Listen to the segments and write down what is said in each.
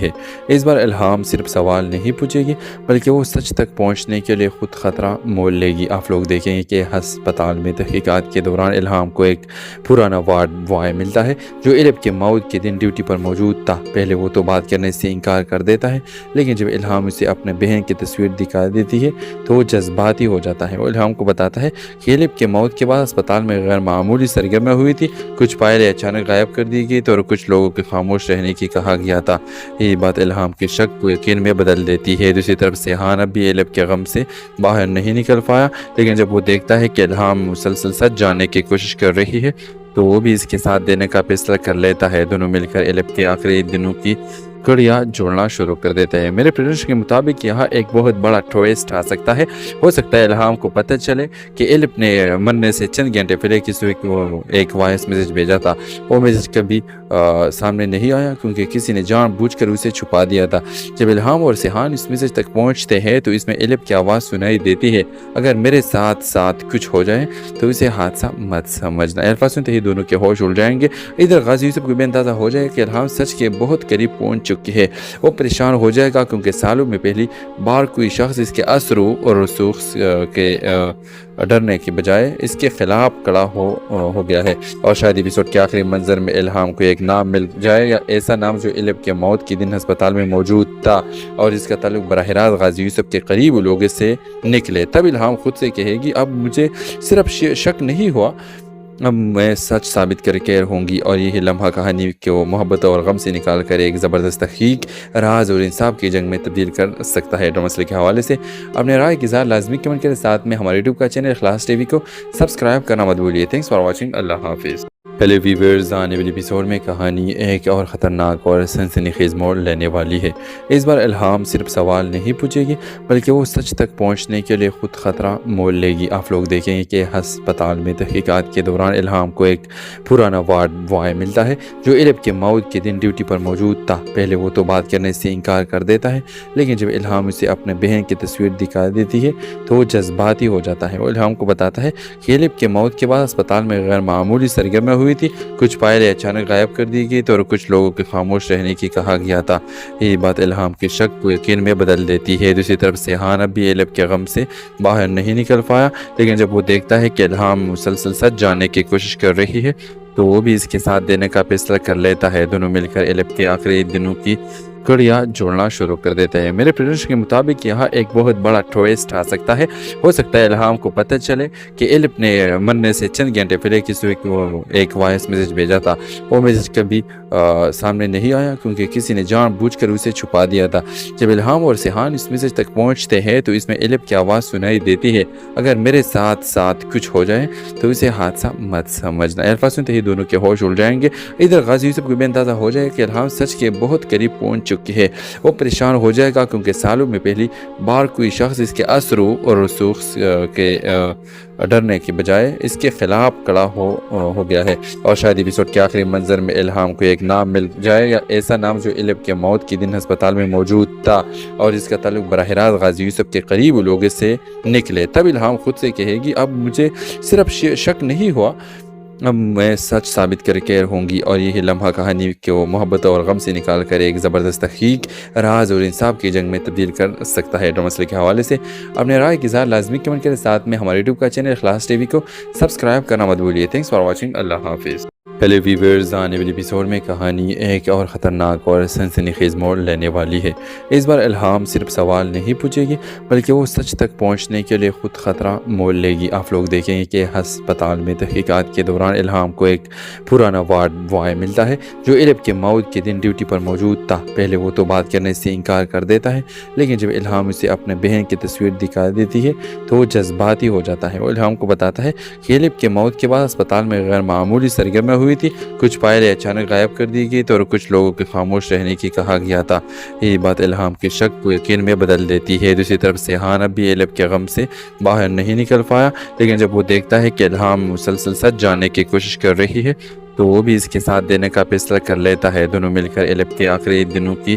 ہے۔ اس بار الہام صرف سوال نہیں پوچھے گی بلکہ وہ سچ تک پہنچنے کے لیے خود خطرہ مول لے گی۔ آپ لوگ دیکھیں گے کہ ہسپتال میں تحقیقات کے دوران الہام کو ایک پرانا وارڈ بوائے ملتا ہے جو ایلپ کے موت کے دن ڈیوٹی پر موجود تھا۔ پہلے وہ تو بات کرنے سے انکار کر دیتا ہے، لیکن جب الہام اسے اپنے بہن کی تصویر دکھا دیتی ہے تو وہ جذباتی ہو جاتا ہے۔ وہ الہام کو بتاتا ہے کہ ایلپ کے موت کے بعد ہسپتال میں غیر معمولی سرگرمیاں ہوئی تھی، کچھ فائلیں اچانک غائب کر دی گئی تھی اور کچھ لوگوں کے خاموش رہنے کی کہا گیا تھا۔ یہ بات الہام کے شک کو یقین میں بدل دیتی ہے۔ دوسری طرف سیحان اب بھی ایلپ کے غم سے باہر نہیں نکل پایا، لیکن جب وہ دیکھتا ہے کہ الہام مسلسل سچ جاننے کی کوشش کر رہی ہے تو وہ بھی اس کے ساتھ دینے کا فیصلہ کر لیتا ہے۔ دونوں مل کر ایلپ کے آخری دنوں کی کڑیاں جوڑنا شروع کر دیتے ہیں۔ میرے پریڈکشن کے مطابق یہاں ایک بہت بڑا ٹویسٹ آ سکتا ہے۔ ہو سکتا ہے الہام کو پتہ چلے کہ ایلپ نے مرنے سے چند گھنٹے پہلے کسی کو ایک وائس میسج بھیجا تھا۔ وہ میسج کبھی سامنے نہیں آیا کیونکہ کسی نے جان بوجھ کر اسے چھپا دیا تھا۔ جب الہام اور سیحان اس میسج تک پہنچتے ہیں تو اس میں ایلپ کی آواز سنائی دیتی ہے، اگر میرے ساتھ ساتھ کچھ ہو جائے تو اسے حادثہ مت سمجھنا۔ الفاظ سنتے ہی دونوں کے ہوش اڑ جائیں گے۔ ادھر غازی یوسف کو بھی اندازہ ہو جائے کہ الہام سچ کے بہت قریب پہنچ چکی ہے۔ وہ پریشان ہو جائے گا کیونکہ سالوں میں پہلی بار کوئی شخص اس کے اثروں اور رسوخ کے ڈرنے کے بجائے اس کے خلاف کھڑا ہو گیا ہے۔ اور شاید ایپیسوڈ کے آخری منظر میں الہام کو ایک نام مل جائے، یا ایسا نام جو ایلپ کے موت کے دن ہسپتال میں موجود تھا اور اس کا تعلق براہ راست غازی یوسف کے قریب لوگوں سے نکلے۔ تب الہام خود سے کہے گی، اب مجھے صرف شک نہیں ہوا، اب میں سچ ثابت کر کے رہوں گی۔ اور یہی لمحہ کہانی کو محبت اور غم سے نکال کر ایک زبردست تحقیق، راز اور انصاف کی جنگ میں تبدیل کر سکتا ہے۔ ڈرامہ مسئلے کے حوالے سے اپنے رائے کی اظہار لازمی کمنٹ کریں، ساتھ میں ہمارے یوٹیوب کا چینل اخلاص ٹی وی کو سبسکرائب کرنا مت بھولیے۔ تھینکس فار واچنگ، اللہ حافظ۔ پہلے ویورز، آنے والی ایپیسوڈ میں کہانی ایک اور خطرناک اور سنسنی خیز موڑ لینے والی ہے۔ اس بار الہام صرف سوال نہیں پوچھے گی بلکہ وہ سچ تک پہنچنے کے لیے خود خطرہ مول لے گی۔ آپ لوگ دیکھیں گے کہ ہسپتال میں تحقیقات کے دوران الہام کو ایک پرانا وارڈ بوائے ملتا ہے جو ایلپ کے موت کے دن ڈیوٹی پر موجود تھا۔ پہلے وہ تو بات کرنے سے انکار کر دیتا ہے، لیکن جب الہام اسے اپنے بہن کی تصویر دکھا دیتی ہے تو وہ جذباتی ہو جاتا ہے۔ وہ الہام کو بتاتا ہے کہ ایلپ کے موت کے بعد ہسپتال میں غیر معمولی سرگرمیاں ہوئی تھی، کچھ فائلیں اچانک غائب کر دی گئی تھی اور کچھ لوگوں کے خاموش رہنے کی کہا گیا تھا۔ یہ بات الہام کے شک کو یقین میں بدل دیتی ہے۔ دوسری طرف سیحان اب بھی ایلپ کے غم سے باہر نہیں نکل پایا، لیکن جب وہ دیکھتا ہے کہ الہام مسلسل سچ جاننے کی کوشش کر رہی ہے تو وہ بھی اس کے ساتھ دینے کا فیصلہ کر لیتا ہے۔ دونوں مل کر ایلپ کے آخری دنوں کی کڑیاں جوڑنا شروع کر دیتے ہیں۔ میرے پریڈکشن کے مطابق یہاں ایک بہت بڑا ٹویسٹ آ سکتا ہے۔ ہو سکتا ہے الہام کو پتہ چلے کہ ایلپ نے مرنے سے چند گھنٹے پہلے کسی کو ایک وائس میسج بھیجا تھا۔ وہ میسج کبھی سامنے نہیں آیا کیونکہ کسی نے جان بوجھ کر اسے چھپا دیا تھا۔ جب الہام اور سیحان اس میسج تک پہنچتے ہیں تو اس میں ایلپ کی آواز سنائی دیتی ہے، اگر میرے ساتھ ساتھ کچھ ہو جائے تو اسے حادثہ مت سمجھنا۔ الفاظ سنتے ہی دونوں کے ہوش اڑ جائیں گے۔ ادھر غازی یوسف کو بھی اندازہ ہو جائے کہ الہام سچ کے بہت قریب پہنچ چکی ہے۔ وہ پریشان ہو جائے گا کیونکہ سالوں میں پہلی بار کوئی شخص اس کے اثروں اور رسوخ کے ڈرنے کے بجائے اس کے خلاف کھڑا ہو گیا ہے۔ اور شاید ایپیسوڈ کے آخری منظر میں الہام کو ایک نام مل جائے، یا ایسا نام جو ایلپ کے موت کے دن ہسپتال میں موجود تھا اور اس کا تعلق براہ راست غازی یوسف کے قریب لوگوں سے نکلے۔ تب الہام خود سے کہے گی، اب مجھے صرف شک نہیں ہوا، اب میں سچ ثابت کر کے رہوں گی۔ اور یہی لمحہ کہانی کو محبت اور غم سے نکال کر ایک زبردست تحقیق، راز اور انصاف کی جنگ میں تبدیل کر سکتا ہے۔ ڈرامہ مسئلے کے حوالے سے اپنے رائے کی اظہار لازمی کمنٹ کریں، ساتھ میں ہمارے یوٹیوب کا چینل اخلاص ٹی وی کو سبسکرائب کرنا مت بھولیے۔ تھینکس فار واچنگ، اللہ حافظ۔ پہلے ویورز، آنے والی ایپیسوڈ میں کہانی ایک اور خطرناک اور سنسنی خیز موڑ لینے والی ہے۔ اس بار الہام صرف سوال نہیں پوچھے گی بلکہ وہ سچ تک پہنچنے کے لیے خود خطرہ مول لے گی۔ آپ لوگ دیکھیں گے کہ ہسپتال میں تحقیقات کے دوران الہام کو ایک پرانا وارڈ بوائے ملتا ہے جو ایلپ کے موت کے دن ڈیوٹی پر موجود تھا۔ پہلے وہ تو بات کرنے سے انکار کر دیتا ہے، لیکن جب الہام اسے اپنے بہن کی تصویر دکھا دیتی ہے تو وہ جذباتی ہو جاتا ہے۔ وہ الہام کو بتاتا ہے کہ ایلپ کے موت کے بعد ہسپتال میں غیر معمولی سرگرمیاں ہوئی تھی، کچھ فائلیں اچانک غائب کر دی گئی تھی اور کچھ لوگوں کے خاموش رہنے کی کہا گیا تھا۔ یہ بات الہام کے شک کو یقین میں بدل دیتی ہے۔ دوسری طرف سیحان اب بھی ایلپ کے غم سے باہر نہیں نکل پایا، لیکن جب وہ دیکھتا ہے کہ الہام مسلسل سچ جاننے کی کوشش کر رہی ہے تو وہ بھی اس کے ساتھ دینے کا فیصلہ کر لیتا ہے۔ دونوں مل کر ایلپ کے آخری دنوں کی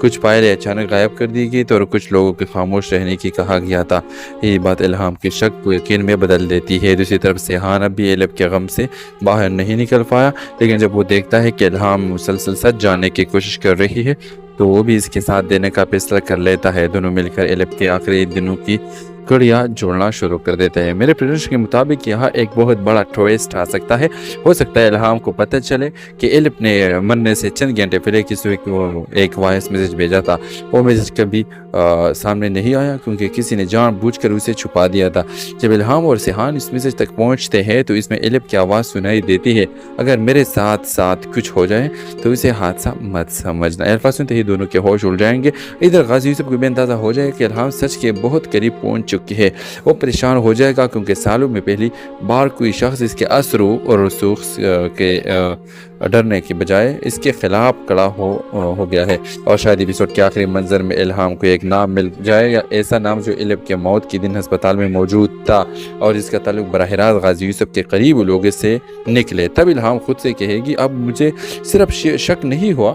کچھ فائلیں اچانک غائب کر دی گئی تو اور کچھ لوگوں کے خاموش رہنے کی کہا گیا تھا۔ یہ بات الہام کے شک کو یقین میں بدل دیتی ہے۔ دوسری طرف سیحان اب بھی ایلب کے غم سے باہر نہیں نکل پایا، لیکن جب وہ دیکھتا ہے کہ الہام مسلسل سچ جاننے کی کوشش کر رہی ہے تو وہ بھی اس کے ساتھ دینے کا فیصلہ کر لیتا ہے۔ دونوں مل کر ایلب کے آخری دنوں کی کڑیاں جوڑنا شروع کر دیتے ہیں۔ میرے پریڈکشن کے مطابق یہاں ایک بہت بڑا ٹویسٹ آ سکتا ہے۔ ہو سکتا ہے الہام کو پتہ چلے کہ ایلب نے مرنے سے چند گھنٹے پہلے کسی کو ایک وائس میسج بھیجا تھا۔ وہ میسج کبھی سامنے نہیں آیا کیونکہ کسی نے جان بوجھ کر اسے چھپا دیا تھا۔ جب الہام اور سیحان اس میسج تک پہنچتے ہیں تو اس میں ایلب کی آواز سنائی دیتی ہے، اگر میرے ساتھ ساتھ کچھ ہو جائے تو اسے حادثہ مت سمجھنا۔ الفاظ سنتے ہی دونوں کے ہوش اڑ جائیں گے۔ ادھر غازی یوسف کو بھی اندازہ ہو جائے کہ الہام سچ کے بہت قریب پہنچ چکی ہے۔ وہ پریشان ہو جائے گا کیونکہ سالوں میں پہلی بار کوئی شخص اس کے اثروں اور رسوخ کے ڈرنے کے بجائے اس کے خلاف کھڑا ہو گیا ہے۔ اور شاید ایپیسوڈ کے آخری منظر میں الہام کو ایک نام مل جائے، یا ایسا نام جو ایلب کے موت کے دن ہسپتال میں موجود تھا اور اس کا تعلق براہ راست غازی یوسف کے قریب لوگوں سے نکلے۔ تب الہام خود سے کہے گی، اب مجھے صرف شک نہیں ہوا،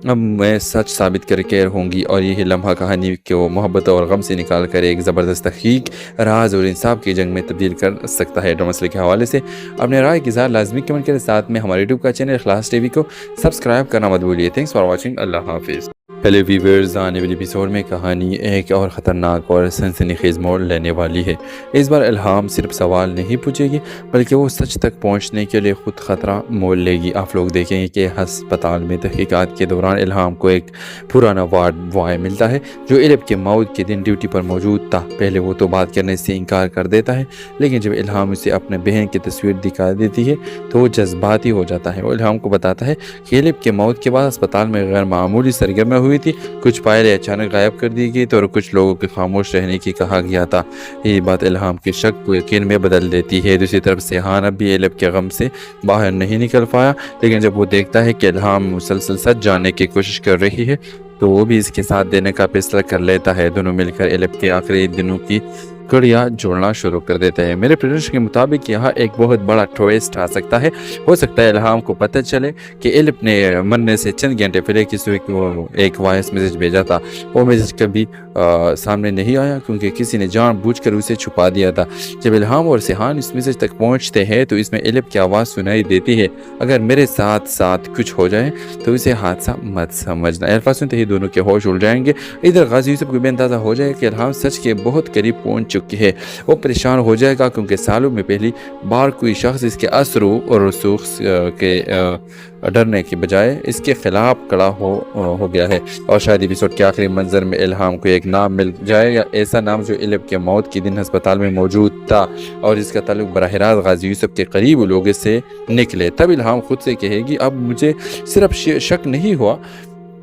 اب میں سچ ثابت کر کے رہوں گی۔ اور یہی لمحہ کہانی کو محبت اور غم سے نکال کر ایک زبردست تحقیق، راز اور انصاف کی جنگ میں تبدیل کر سکتا ہے۔ ڈرامہ مسئلے کے حوالے سے اپنے رائے کی اظہار لازمی کمنٹ کریں، ساتھ میں ہمارے یوٹیوب کا چینل اخلاص ٹی وی کو سبسکرائب کرنا مت بھولیے۔ تھینکس فار واچنگ، اللہ حافظ۔ پہلے ویورز، آنے والی ایپیسوڈ میں کہانی ایک اور خطرناک اور سنسنی خیز موڑ لینے والی ہے۔ اس بار الہام صرف سوال نہیں پوچھے گی بلکہ وہ سچ تک پہنچنے کے لیے خود خطرہ مول لے گی۔ آپ لوگ دیکھیں گے کہ ہسپتال میں تحقیقات کے دوران الہام کو ایک پرانا وارڈ بوائے ملتا ہے جو ایلب کے موت کے دن ڈیوٹی پر موجود تھا۔ پہلے وہ تو بات کرنے سے انکار کر دیتا ہے، لیکن جب الہام اسے اپنے بہن کی تصویر دکھا دیتی ہے تو وہ جذباتی ہو جاتا ہے۔ وہ الہام کو بتاتا ہے کہ ایلب کے موت کے بعد ہسپتال میں غیر معمولی سرگرمیاں ہوئی تھی، کچھ فائلیں اچانک غائب کر دی گئی تو اور کچھ لوگوں کے خاموش رہنے کی کہا گیا تھا۔ یہ بات الہام کے شک کو یقین میں بدل دیتی ہے۔ دوسری طرف سیحان اب بھی ایلب کے غم سے باہر نہیں نکل پایا، لیکن جب وہ دیکھتا ہے کہ الہام مسلسل سچ جاننے کی کوشش کر رہی ہے تو وہ بھی اس کے ساتھ دینے کا فیصلہ کر لیتا ہے۔ دونوں مل کر ایلب کے آخری دنوں کی کڑیاں جوڑنا شروع کر دیتے ہیں۔ میرے پریڈکشن کے مطابق یہاں ایک بہت بڑا ٹویسٹ آ سکتا ہے۔ ہو سکتا ہے الہام کو پتہ چلے کہ ایلب نے مرنے سے چند گھنٹے پہلے کسی کو ایک وائس میسج بھیجا تھا۔ وہ میسج کبھی سامنے نہیں آیا کیونکہ کسی نے جان بوجھ کر اسے چھپا دیا تھا۔ جب الہام اور سیحان اس میسج تک پہنچتے ہیں تو اس میں ایلب کی آواز سنائی دیتی ہے، اگر میرے ساتھ ساتھ کچھ ہو جائے تو اسے حادثہ مت سمجھنا۔ الفاظ سنتے ہی دونوں کے ہوش اڑ جائیں گے۔ ادھر غازی یوسف کو بھی اندازہ ہو جائے کہ الہام سچ کے بہت قریب پہنچ چکی ہے۔ وہ پریشان ہو جائے گا کیونکہ سالوں میں پہلی بار کوئی شخص اس کے اثروں اور رسوخ کے ڈرنے کے بجائے اس کے خلاف کھڑا ہو گیا ہے۔ اور شاید ایپیسوڈ کے آخری منظر میں الہام کو ایک نام مل جائے، یا ایسا نام جو ایلب کے موت کے دن ہسپتال میں موجود تھا اور اس کا تعلق براہ راست غازی یوسف کے قریب لوگوں سے نکلے۔ تب الہام خود سے کہے گی، اب مجھے صرف شک نہیں ہوا،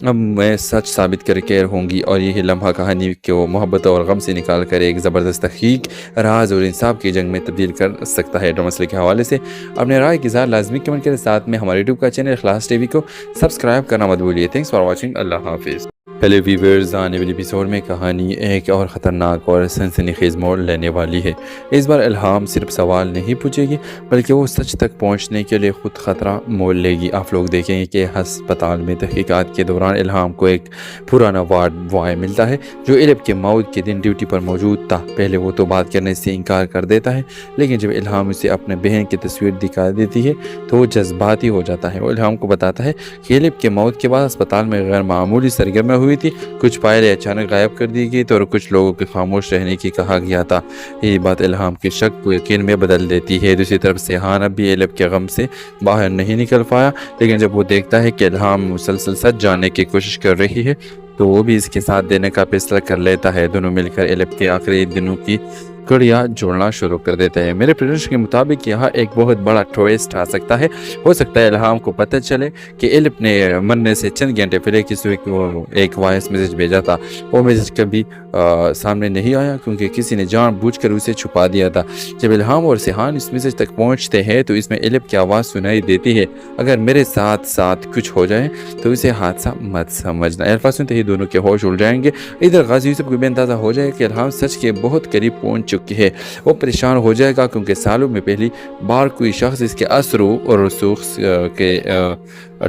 اب میں سچ ثابت کر کے رہوں گی۔ اور یہی لمحہ کہانی کو محبت اور غم سے نکال کر ایک زبردست تحقیق، راز اور انصاف کی جنگ میں تبدیل کر سکتا ہے۔ ڈرامہ مسئلے کے حوالے سے اپنے رائے کی اظہار لازمی کمنٹ کریں، ساتھ میں ہمارے یوٹیوب کا چینل اخلاص ٹی وی کو سبسکرائب کرنا مت بھولیے۔ تھینکس فار واچنگ، اللہ حافظ۔ پہلے ویورز، آنے والی ایپیسوڈ میں کہانی ایک اور خطرناک اور سنسنی خیز موڑ لینے والی ہے۔ اس بار الہام صرف سوال نہیں پوچھے گی بلکہ وہ سچ تک پہنچنے کے لیے خود خطرہ مول لے گی۔ آپ لوگ دیکھیں گے کہ ہسپتال میں تحقیقات کے دوران الہام کو ایک پرانا وارڈ بوائے ملتا ہے جو ایلب کے موت کے دن ڈیوٹی پر موجود تھا۔ پہلے وہ تو بات کرنے سے انکار کر دیتا ہے، لیکن جب الہام اسے اپنے بہن کی تصویر دکھا دیتی ہے تو وہ جذباتی ہو جاتا ہے۔ وہ الہام کو بتاتا ہے کہ ایلب کے موت کے بعد ہسپتال میں غیر معمولی سرگرمیاں ہوئی تھی، کچھ فائلیں اچانک غائب کر دی گئی تو اور کچھ لوگوں کے خاموش رہنے کی کہا گیا تھا۔ یہ بات الہام کے شک کو یقین میں بدل دیتی ہے۔ دوسری طرف سیحان اب بھی ایلب کے غم سے باہر نہیں نکل پایا، لیکن جب وہ دیکھتا ہے کہ الہام مسلسل سچ جاننے کی کوشش کر رہی ہے تو وہ بھی اس کے ساتھ دینے کا فیصلہ کر لیتا ہے۔ دونوں مل کر ایلب کے آخری دنوں کی کڑیاں جوڑنا شروع کر دیتے ہیں۔ میرے پریڈکشن کے مطابق یہاں ایک بہت بڑا ٹویسٹ آ سکتا ہے۔ ہو سکتا ہے الہام کو پتہ چلے کہ ایلب نے مرنے سے چند گھنٹے پہلے کسی کو ایک وائس میسج بھیجا تھا۔ وہ میسج کبھی سامنے نہیں آیا کیونکہ کسی نے جان بوجھ کر اسے چھپا دیا تھا۔ جب الہام اور سیحان اس میسج تک پہنچتے ہیں تو اس میں ایلب کی آواز سنائی دیتی ہے، اگر میرے ساتھ ساتھ کچھ ہو جائے تو اسے حادثہ مت سمجھنا۔ الفاظ سنتے ہی دونوں کے ہوش اڑ جائیں گے۔ ادھر غازی یوسف کو بھی اندازہ ہو جائے کہ الہام سچ کے بہت قریب پہنچ چکی ہے وہ پریشان ہو جائے گا، کیونکہ سالوں میں پہلی بار کوئی شخص اس کے اثروں اور رسوخ کے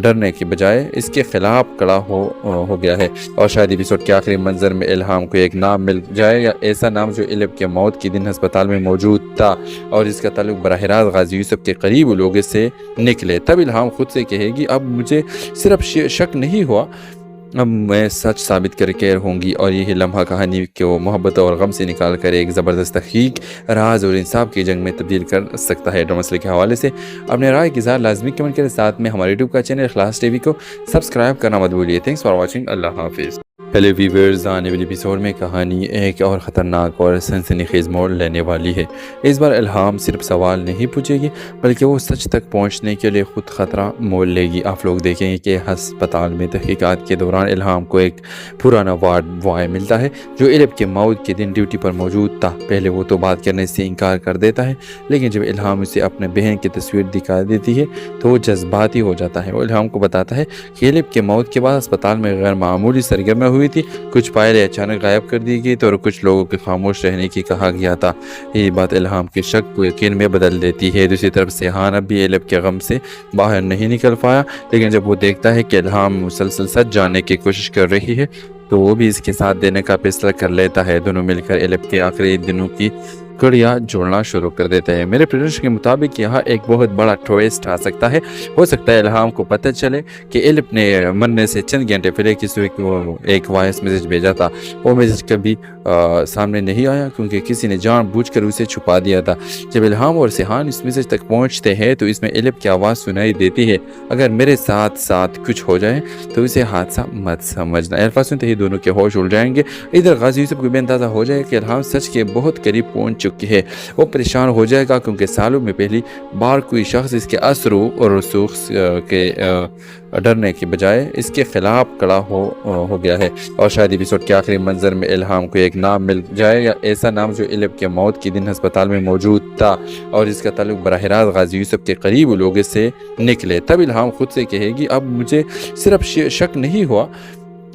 ڈرنے کی بجائے اس کے خلاف کڑا ہو گیا ہے۔ اور شاید ایپیسوڈ کے آخری منظر میں الہام کو ایک نام مل جائے، یا ایسا نام جو علب کے موت کے دن ہسپتال میں موجود تھا اور اس کا تعلق براہ راست غازی یوسف کے قریب لوگوں سے نکلے۔ تب الہام خود سے کہے گی، اب مجھے صرف شک نہیں ہوا، اب میں سچ ثابت کر کے رہوں گی، اور یہی لمحہ کہانی کو محبت اور غم سے نکال کر ایک زبردست تحقیق، راز اور انصاف کی جنگ میں تبدیل کر سکتا ہے۔ ڈرامہ مسئلے کے حوالے سے اپنے رائے کی اظہار لازمی کمنٹ کے ساتھ میں ہمارے یوٹیوب کا چینل اخلاص ٹی وی کو سبسکرائب کرنا مت بھولیے۔ تھینکس فار واچنگ، اللہ حافظ۔ ہیلو ویورز، آنے والی ایپیسوڈ میں کہانی ایک اور خطرناک اور سنسنی خیز موڑ لینے والی ہے۔ اس بار الہام صرف سوال نہیں پوچھے گی، بلکہ وہ سچ تک پہنچنے کے لیے خود خطرہ مول لے گی۔ آپ لوگ دیکھیں گے کہ ہسپتال میں تحقیقات کے دوران الہام کو ایک پرانا وارڈ بوائے ملتا ہے جو علب کے موت کے دن ڈیوٹی پر موجود تھا۔ پہلے وہ تو بات کرنے سے انکار کر دیتا ہے، لیکن جب الہام اسے اپنے بہن کی تصویر دکھا دیتی ہے تو وہ جذباتی ہو جاتا ہے۔ وہ الہام کو بتاتا ہے کہ علب کے موت کے بعد ہسپتال میں غیر معمولی سرگرمیاں ہوئی تھی، کچھ فائلیں اچانک غائب کر دی گئی تو، اور کچھ لوگوں کے خاموش رہنے کی کہا گیا تھا۔ یہ بات الہام کے شک کو یقین میں بدل دیتی ہے۔ دوسری طرف سیحان اب بھی علب کے غم سے باہر نہیں نکل پایا، لیکن جب وہ دیکھتا ہے کہ الہام مسلسل سچ جاننے کی کوشش کر رہی ہے تو وہ بھی اس کے ساتھ دینے کا فیصلہ کر لیتا ہے۔ دونوں مل کر علب کے آخری دنوں کی کڑیاں جوڑنا شروع کر دیتے ہیں۔ میرے پریڈکشن کے مطابق یہاں ایک بہت بڑا ٹویسٹ آ سکتا ہے۔ ہو سکتا ہے الہام کو پتہ چلے کہ علب نے مرنے سے چند گھنٹے پہلے کسی کو ایک وائس میسج بھیجا تھا۔ وہ میسج کبھی سامنے نہیں آیا کیونکہ کسی نے جان بوجھ کر اسے چھپا دیا تھا۔ جب الہام اور سیحان اس میسج تک پہنچتے ہیں تو اس میں علب کی آواز سنائی دیتی ہے، اگر میرے ساتھ ساتھ کچھ ہو جائے تو اسے حادثہ مت سمجھنا۔ الفاظ سنتے ہی دونوں کے ہوش اڑ جائیں گے۔ ادھر غازی یوسف کو بھی اندازہ ہو جائے کہ الہام سچ کے بہت قریب پہنچ چکی ہے۔ وہ پریشان ہو جائے گا کیونکہ سالوں میں پہلی بار کوئی شخص اس کے اثروں اور رسوخ کے ڈرنے کی بجائے اس کے خلاف کڑا ہو گیا ہے۔ اور شاید ایپیسوڈ کے آخری منظر میں الہام کو ایک نام مل جائے، یا ایسا نام جو علب کے موت کے دن ہسپتال میں موجود تھا اور اس کا تعلق براہ راست غازی یوسف کے قریب لوگوں سے نکلے۔ تب الہام خود سے کہے گی، اب مجھے صرف شک نہیں ہوا،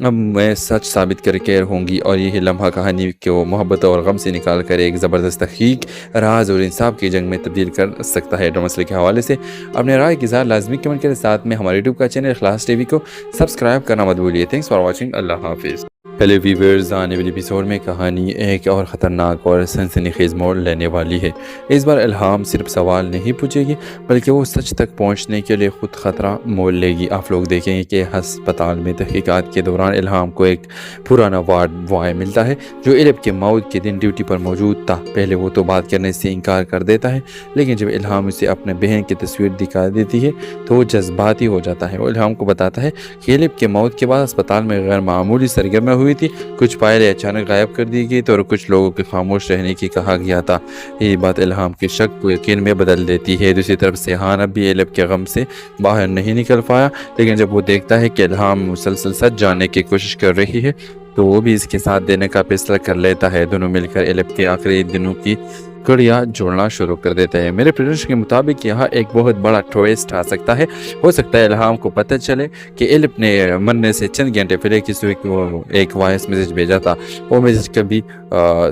اب میں سچ ثابت کر کے رہوں گی، اور یہی لمحہ کہانی کو محبت اور غم سے نکال کر ایک زبردست تحقیق، راز اور انصاف کی جنگ میں تبدیل کر سکتا ہے۔ ڈرامہ مسئلے کے حوالے سے اپنے رائے کی اظہار لازمی کمنٹ کے ساتھ میں ہمارے یوٹیوب کا چینل اخلاص ٹی وی کو سبسکرائب کرنا مت بھولیے۔ تھینکس فار واچنگ، اللہ حافظ۔ ہیلو ویورز، آنے والی ایپیسوڈ میں کہانی ایک اور خطرناک اور سنسنی خیز موڑ لینے والی ہے۔ اس بار الہام صرف سوال نہیں پوچھے گی، بلکہ وہ سچ تک پہنچنے کے لیے خود خطرہ مول لے گی۔ آپ لوگ دیکھیں گے کہ ہسپتال میں تحقیقات کے دوران الہام کو ایک پرانا وارڈ بوائے ملتا ہے جو علب کے موت کے دن ڈیوٹی پر موجود تھا۔ پہلے وہ تو بات کرنے سے انکار کر دیتا ہے، لیکن جب الہام اسے اپنے بہن کی تصویر دکھا دیتی ہے تو وہ جذباتی ہو جاتا ہے۔ وہ الہام کو بتاتا ہے کہ علب کے موت کے بعد ہسپتال میں غیر معمولی سرگرمیاں ہوئی تھی، کچھ فائلیں اچانک غائب کر دی گئی تو، اور کچھ لوگوں کے خاموش رہنے کی کہا گیا تھا۔ یہ بات الہام کے شک کو یقین میں بدل دیتی ہے۔ دوسری طرف سیحان اب بھی علب کے غم سے باہر نہیں نکل پایا، لیکن جب وہ دیکھتا ہے کہ الہام مسلسل سچ جاننے کی کوشش کر رہی ہے تو وہ بھی اس کے ساتھ دینے کا فیصلہ کر لیتا ہے۔ دونوں مل کر علب کے آخری دنوں کی کڑیاں جوڑنا شروع کر دیتے ہیں۔ میرے پریڈکشن کے مطابق یہاں ایک بہت بڑا ٹویسٹ آ سکتا ہے۔ ہو سکتا ہے الہام کو پتہ چلے کہ علب نے مرنے سے چند گھنٹے پہلے کسی کو ایک وائس میسج بھیجا تھا۔ وہ میسج کبھی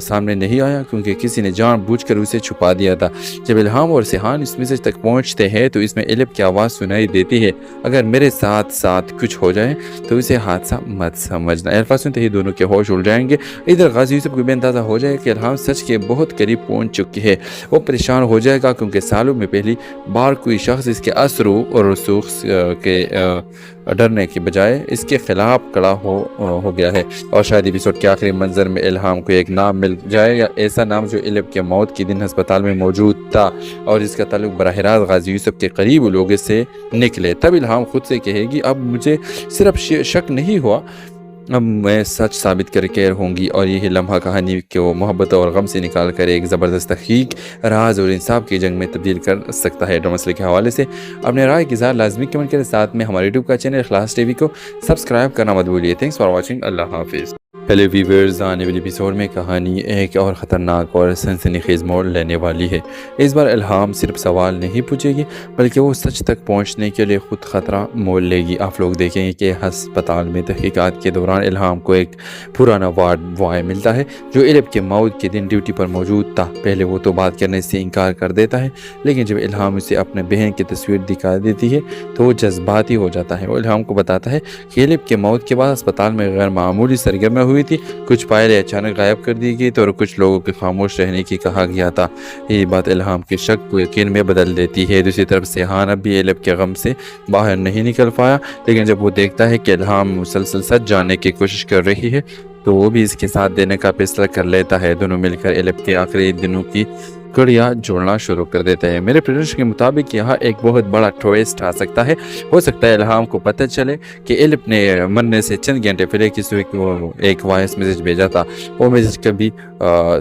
سامنے نہیں آیا کیونکہ کسی نے جان بوجھ کر اسے چھپا دیا تھا۔ جب الہام اور سیحان اس میسج تک پہنچتے ہیں تو اس میں علب کی آواز سنائی دیتی ہے، اگر میرے ساتھ ساتھ کچھ ہو جائے تو اسے حادثہ مت سمجھنا۔ الفاظ سنتے ہی دونوں کے ہوش اڑ جائیں گے۔ ادھر غازی یوسف کو بھی اندازہ ہو جائے کہ الہام سچ کے بہت قریب پہنچ چکی ہے۔ وہ پریشان ہو جائے گا کیونکہ سالوں میں پہلی بار کوئی شخص اس کے اثروں اور رسوخ کے ڈرنے کی بجائے اس کے خلاف کڑا ہو گیا ہے۔ اور شاید ایپیسوڈ کے آخری منظر میں الہام کو ایک نام مل جائے، یا ایسا نام جو علب کے موت کے دن ہسپتال میں موجود تھا اور اس کا تعلق براہ راست غازی یوسف کے قریب لوگوں سے نکلے۔ تب الہام خود سے کہے گی، اب مجھے صرف شک نہیں ہوا، اب میں سچ ثابت کر کے رہوں گی، اور یہی لمحہ کہانی کو محبت اور غم سے نکال کر ایک زبردست تحقیق، راز اور انصاف کی جنگ میں تبدیل کر سکتا ہے۔ ڈرامہ مسئلے کے حوالے سے اپنے رائے کی اظہار لازمی کمنٹ کے ساتھ میں ہمارے یوٹیوب کا چینل اخلاص ٹی وی کو سبسکرائب کرنا مت بھولیے۔ تھینکس فار واچنگ، اللہ حافظ۔ پہلے ویورز آنے والی ایپیسوڈ میں کہانی ایک اور خطرناک اور سنسنی خیز موڑ لینے والی ہے۔ اس بار الہام صرف سوال نہیں پوچھے گی بلکہ وہ سچ تک پہنچنے کے لیے خود خطرہ مول لے گی۔ آپ لوگ دیکھیں گے کہ ہسپتال میں تحقیقات کے دوران الہام کو ایک پرانا وارڈ بوائے ملتا ہے جو ایلپ کے موت کے دن ڈیوٹی پر موجود تھا۔ پہلے وہ تو بات کرنے سے انکار کر دیتا ہے، لیکن جب الہام اسے اپنے بہن کی تصویر دکھا دیتی ہے تو وہ جذباتی ہو جاتا ہے۔ وہ الہام کو بتاتا ہے کہ ایلپ کے موت کے بعد ہسپتال میں غیر معمولی سرگرمیاں ہوئی تھی، کچھ فائلیں اچانک غائب کر دی گئی تو اور کچھ لوگوں کے خاموش رہنے کی کہا گیا تھا۔ یہ بات الہام کے شک کو یقین میں بدل دیتی ہے۔ دوسری طرف سیحان اب بھی ایلپ کے غم سے باہر نہیں نکل پایا، لیکن جب وہ دیکھتا ہے کہ الہام مسلسل سچ جاننے کی کوشش کر رہی ہے تو وہ بھی اس کے ساتھ دینے کا فیصلہ کر لیتا ہے۔ دونوں مل کر ایلپ کے آخری دنوں کی کڑیاں جوڑنا شروع کر دیتے ہیں۔ میرے پریڈکشن کے مطابق یہاں ایک بہت بڑا ٹویسٹ آ سکتا ہے۔ ہو سکتا ہے الہام کو پتہ چلے کہ ایلپ نے مرنے سے چند گھنٹے پہلے کسی کو ایک وائس میسج بھیجا تھا۔ وہ میسج کبھی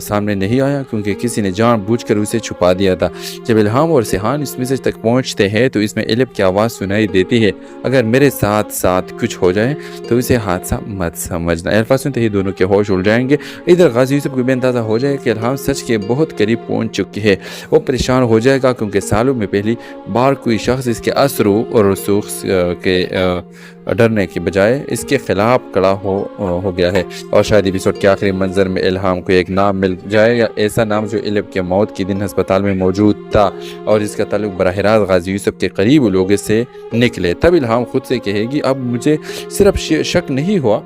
سامنے نہیں آیا کیونکہ کسی نے جان بوجھ کر اسے چھپا دیا تھا۔ جب الہام اور سیحان اس میسج تک پہنچتے ہیں تو اس میں ایلپ کی آواز سنائی دیتی ہے، اگر میرے ساتھ ساتھ کچھ ہو جائے تو اسے حادثہ مت سمجھنا۔ الفاظ سنتے ہی دونوں کے ہوش اڑ جائیں گے۔ ادھر غازی یوسف کو بھی اندازہ ہو جائے کہ الہام سچ کے بہت قریب پہنچ چکی ہے۔ وہ پریشان ہو جائے گا کیونکہ سالوں میں پہلی بار کوئی شخص اس کے اثروں اور رسوخ کے ڈرنے کی بجائے اس کے خلاف کھڑا ہو گیا ہے۔ اور شاید ایپیسوڈ کے آخری منظر میں الہام کو ایک نام مل جائے، یا ایسا نام جو ایلپ کے موت کے دن ہسپتال میں موجود تھا اور اس کا تعلق براہ راست غازی یوسف کے قریب لوگوں سے نکلے۔ تب الہام خود سے کہے گی اب مجھے صرف شک نہیں ہوا،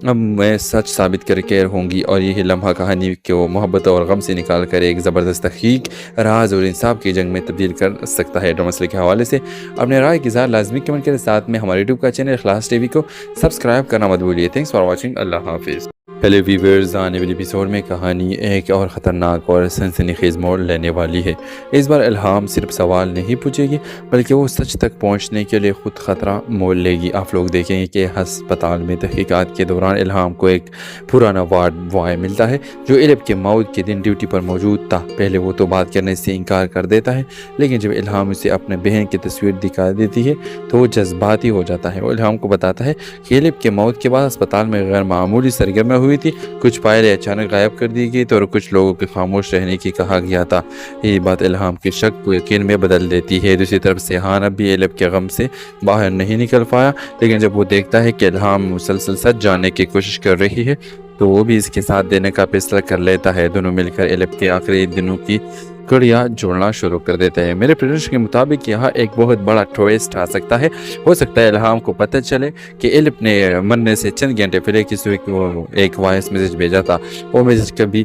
اب میں سچ ثابت کر کے رہوں گی۔ اور یہی لمحہ کہانی کو محبت اور غم سے نکال کر ایک زبردست تحقیق، راز اور انصاف کی جنگ میں تبدیل کر سکتا ہے۔ مسئلے کے حوالے سے اپنے رائے کی اظہار لازمی کمنٹ کریں، ساتھ میں ہمارے یوٹیوب کا چینل اخلاص ٹی وی کو سبسکرائب کرنا مت بھولیے۔ تھینکس فار واچنگ، اللہ حافظ۔ پہلے ویورز آنے والی ایپیسوڈ میں کہانی ایک اور خطرناک اور سنسنی خیز موڑ لینے والی ہے۔ اس بار الہام صرف سوال نہیں پوچھے گی بلکہ وہ سچ تک پہنچنے کے لیے خود خطرہ مول لے گی۔ آپ لوگ دیکھیں گے کہ ہسپتال میں تحقیقات کے دوران الہام کو ایک پرانا وارڈ بوائے ملتا ہے جو ایلپ کے موت کے دن ڈیوٹی پر موجود تھا۔ پہلے وہ تو بات کرنے سے انکار کر دیتا ہے، لیکن جب الہام اسے اپنے بہن کی تصویر دکھا دیتی ہے تو وہ جذباتی ہو جاتا ہے۔ وہ الہام کو بتاتا ہے کہ ایلپ کے موت کے بعد ہسپتال میں غیر معمولی سرگرمیاں ہوئی تھی، کچھ فائلیں اچانک غائب کر دی گئی تو اور کچھ لوگوں کے خاموش رہنے کی کہا گیا تھا۔ یہ بات الہام کے شک کو یقین میں بدل دیتی ہے۔ دوسری طرف سیحان اب بھی ایلپ کے غم سے باہر نہیں نکل پایا، لیکن جب وہ دیکھتا ہے کہ الہام مسلسل سچ جاننے کی کوشش کر رہی ہے تو وہ بھی اس کے ساتھ دینے کا فیصلہ کر لیتا ہے۔ دونوں مل کر ایلپ کے آخری دنوں کی کڑیاں جوڑنا شروع کر دیتے ہیں۔ میرے پریڈکشن کے مطابق یہاں ایک بہت بڑا ٹویسٹ آ سکتا ہے۔ ہو سکتا ہے الہام کو پتہ چلے کہ ایلپ نے مرنے سے چند گھنٹے پہلے کسی کو ایک وائس میسج بھیجا تھا۔ وہ میسج کبھی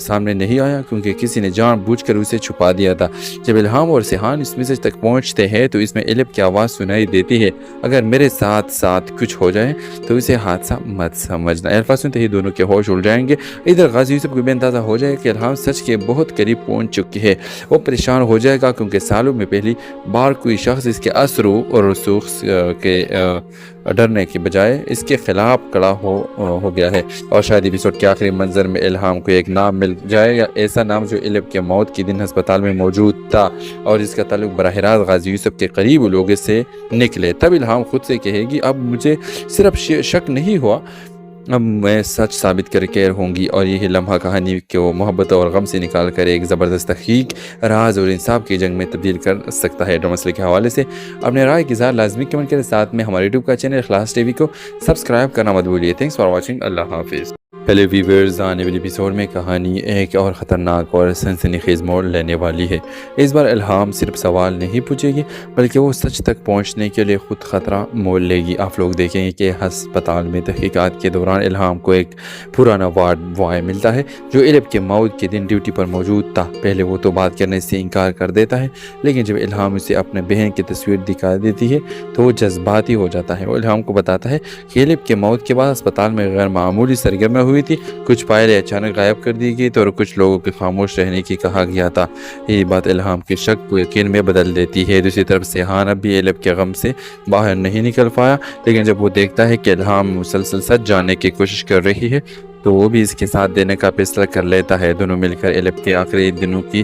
سامنے نہیں آیا کیونکہ کسی نے جان بوجھ کر اسے چھپا دیا تھا۔ جب الہام اور سیحان اس میسج تک پہنچتے ہیں تو اس میں ایلپ کی آواز سنائی دیتی ہے، اگر میرے ساتھ ساتھ کچھ ہو جائے تو اسے حادثہ مت سمجھنا۔ الفاظ سنتے ہی دونوں کے ہوش اڑ جائیں گے۔ ادھر غازی یوسف کو بھی اندازہ ہو جائے کہ الہام سچ کے بہت قریب پہنچ چکی ہے۔ وہ پریشان ہو جائے گا کیونکہ سالوں میں پہلی بار کوئی شخص اس کے اثروں اور رسوخ کے ڈرنے کی بجائے اس کے خلاف کھڑا ہو گیا ہے۔ اور شاید ایپیسوڈ کے آخری منظر میں الہام کو ایک نام مل جائے، یا ایسا نام جو ایلپ کے موت کے دن ہسپتال میں موجود تھا اور اس کا تعلق براہ راست غازی یوسف کے قریب لوگوں سے نکلے۔ تب الہام خود سے کہے گی اب مجھے صرف شک نہیں ہوا، اب میں سچ ثابت کر کے رہوں گی۔ اور یہی لمحہ کہانی کو محبت اور غم سے نکال کر ایک زبردست تحقیق، راز اور انصاف کی جنگ میں تبدیل کر سکتا ہے۔ مسئلے کے حوالے سے اپنے رائے کی اظہار لازمی کمنٹ کریں، ساتھ میں ہمارے یوٹیوب کا چینل اخلاص ٹی وی کو سبسکرائب کرنا مت بھولیے۔ تھینکس فار واچنگ، اللہ حافظ۔ پہلے ویورز آنے والی ایپیسوڈ میں کہانی ایک اور خطرناک اور سنسنی خیز موڑ لینے والی ہے۔ اس بار الہام صرف سوال نہیں پوچھے گی بلکہ وہ سچ تک پہنچنے کے لیے خود خطرہ مول لے گی۔ آپ لوگ دیکھیں گے کہ ہسپتال میں تحقیقات کے دوران الہام کو ایک پرانا وارڈ بوائے ملتا ہے جو ایلپ کے موت کے دن ڈیوٹی پر موجود تھا۔ پہلے وہ تو بات کرنے سے انکار کر دیتا ہے، لیکن جب الہام اسے اپنے بہن کی تصویر دکھا دیتی ہے تو وہ جذباتی ہو جاتا ہے۔ وہ الہام کو بتاتا ہے کہ ایلپ کے موت کے بعد ہسپتال میں غیر معمولی سرگرمیاں ہوئی تھی، کچھ فائلیں اچانک غائب کر دی گئی تو اور کچھ لوگوں کے خاموش رہنے کی کہا گیا تھا۔ یہ بات الہام کے شک کو یقین میں بدل دیتی ہے۔ دوسری طرف سیحان اب بھی ایلپ کے غم سے باہر نہیں نکل پایا، لیکن جب وہ دیکھتا ہے کہ الہام مسلسل سچ جاننے کی کوشش کر رہی ہے تو وہ بھی اس کے ساتھ دینے کا فیصلہ کر لیتا ہے۔ دونوں مل کر ایلپ کے آخری دنوں کی